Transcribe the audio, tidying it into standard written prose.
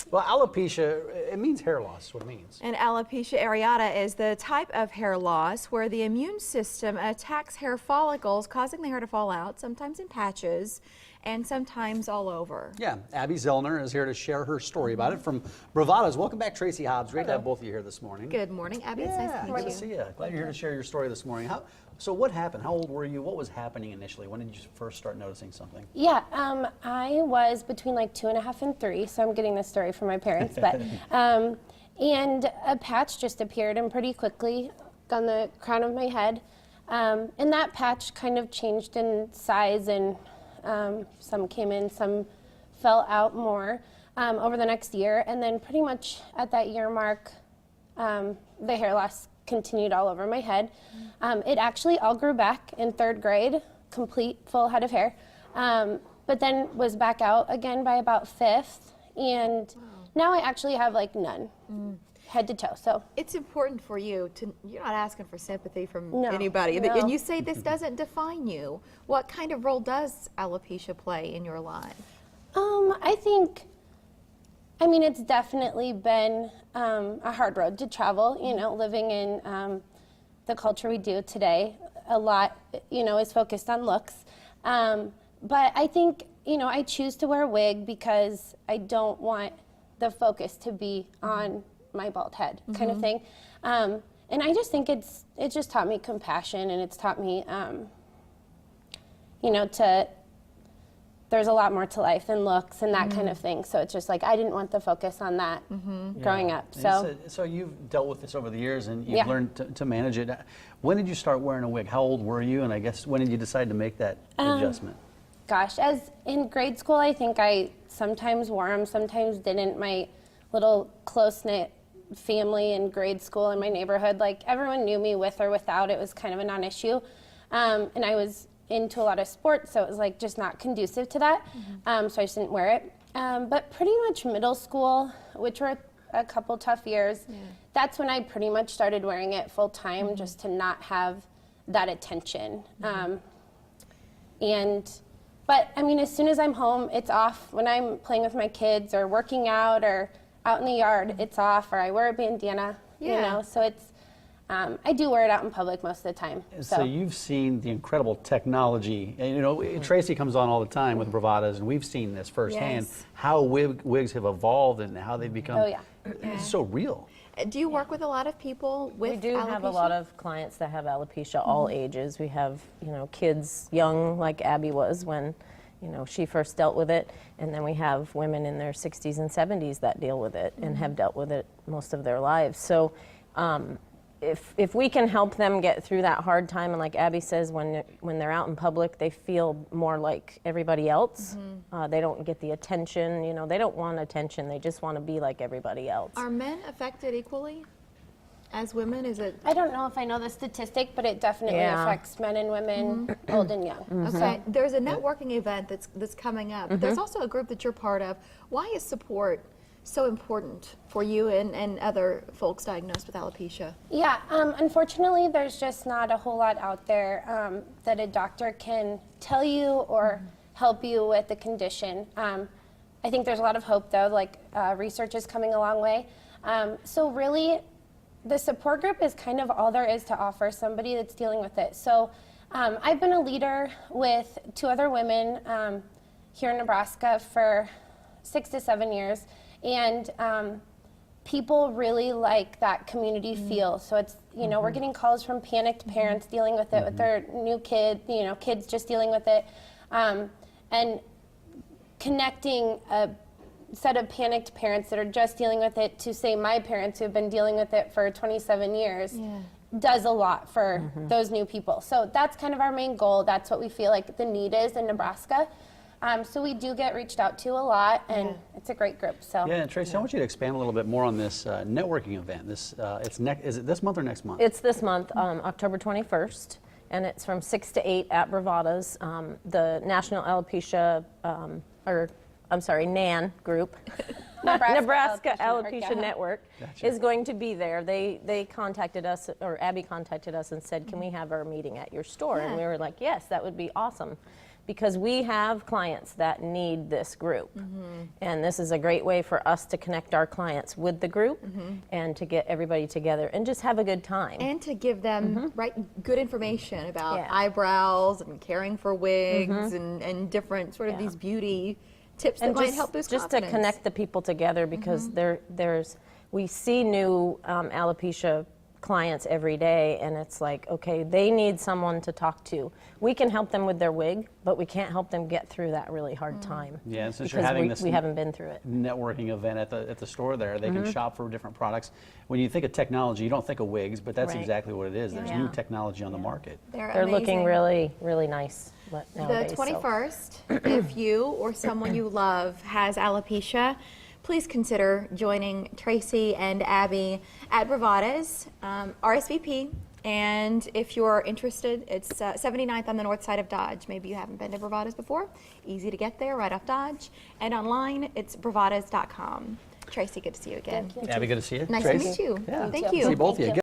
Well, alopecia, it means hair loss, is what it means. And alopecia areata is the type of hair loss where the immune system attacks hair follicles, causing the hair to fall out, sometimes in patches, and sometimes all over. Yeah, Abby Zoellner is here to share her story about it from Bravadas. Welcome back, Tracy Hobbs. Great to have both of you here this morning. Good morning, Abby. It's nice to meet you. Good to see you. Glad you're here to share your story this morning. So what happened? How old were you? What was happening initially? When did you first start noticing something? Yeah, I was between like 2.5 and 3, so I'm getting this story from my parents. But and a patch just appeared, and pretty quickly on the crown of my head, and that patch kind of changed in size, and some came in, some fell out more over the next year, and then pretty much at that year mark, the hair loss continued all over my head. It actually all grew back in 3rd grade, complete full head of hair, but then was back out again by about 5th, and now I actually have like none, head to toe. So it's important for you to, you're not asking for sympathy from anybody, no. And you say this doesn't define you. What kind of role does alopecia play in your life? I mean, it's definitely been a hard road to travel, you know, living in the culture we do today. A lot, you know, is focused on looks. But I think, you know, I choose to wear a wig because I don't want the focus to be on my bald head kind of thing. And I just think it just taught me compassion, and it's taught me, you know, there's a lot more to life than looks and that kind of thing. So it's just like, I didn't want the focus on that growing up. So you've dealt with this over the years, and you've learned to manage it. When did you start wearing a wig? How old were you? And I guess when did you decide to make that adjustment? Gosh, as in grade school, I think I sometimes wore them, sometimes didn't. My little close-knit family in grade school in my neighborhood, like everyone knew me with or without. It was kind of a non-issue. And I was into a lot of sports, so it was like just not conducive to that. So I just didn't wear it. But pretty much middle school, which were a couple tough years, that's when I pretty much started wearing it full time, just to not have that attention. But I mean, as soon as I'm home, it's off. When I'm playing with my kids or working out or out in the yard, it's off, or I wear a bandana, you know, so it's, I do wear it out in public most of the time. So you've seen the incredible technology, and you know, Tracy comes on all the time with Bravadas, and we've seen this firsthand, how wigs have evolved and how they've become so real. Do you work with a lot of people with We do alopecia? have a lot of clients that have alopecia, all ages. We have, you know, kids young, like Abby was when, you know, she first dealt with it, and then we have women in their 60s and 70s that deal with it and have dealt with it most of their lives. So if we can help them get through that hard time, and like Abby says, when they're out in public, they feel more like everybody else. They don't get the attention, you know, they don't want attention, they just want to be like everybody else. Are men affected equally as women? Is it? I don't know if I know the statistic, but it definitely affects men and women, old and young. Okay, there's a networking event that's coming up. There's also a group that you're part of. Why is support so important for you and other folks diagnosed with alopecia? Yeah, unfortunately, there's just not a whole lot out there that a doctor can tell you or help you with the condition. I think there's a lot of hope, though, like research is coming a long way. So really, the support group is kind of all there is to offer somebody that's dealing with it. So I've been a leader with 2 other women here in Nebraska for 6 to 7 years. And people really like that community feel. So it's, you know, we're getting calls from panicked parents dealing with it with their new kid, you know, kids just dealing with it. And connecting a set of panicked parents that are just dealing with it to, say, my parents who have been dealing with it for 27 years does a lot for those new people. So that's kind of our main goal. That's what we feel like the need is in Nebraska. So we do get reached out to a lot, and it's a great group. So and Tracy, I want you to expand a little bit more on this networking event. This is it this month or next month? It's this month, October 21st, and it's from 6 to 8 at Bravadas. The National Alopecia, NAN group, Nebraska Alopecia Network, is going to be there. They contacted us, or Abby contacted us and said, can we have our meeting at your store? And we were like, yes, that would be awesome. because we have clients that need this group. And this is a great way for us to connect our clients with the group and to get everybody together and just have a good time. And to give them good information about Yeah. eyebrows and caring for wigs and different sort of these beauty tips that might help boost just confidence. to connect the people together, because we see new alopecia clients every day, and it's like, okay, they need someone to talk to. We can help them with their wig, but we can't help them get through that really hard time. Yeah, and since because you're having this we haven't been through it. networking event at the store there, they can shop for different products. When you think of technology, you don't think of wigs, but that's Right. exactly what it is. There's Yeah. new technology on the market. They're looking really, really nice nowadays. The 21st, if you or someone you love has alopecia, please consider joining Tracy and Abby at Bravadas, RSVP. And if you're interested, it's 79th on the north side of Dodge. Maybe you haven't been to Bravadas before. Easy to get there, right off Dodge. And online, it's bravadas.com. Tracy, good to see you again. Thank you. Abby, good to see you. Nice Tracy? to meet you. Yeah. Thank you. See both of you.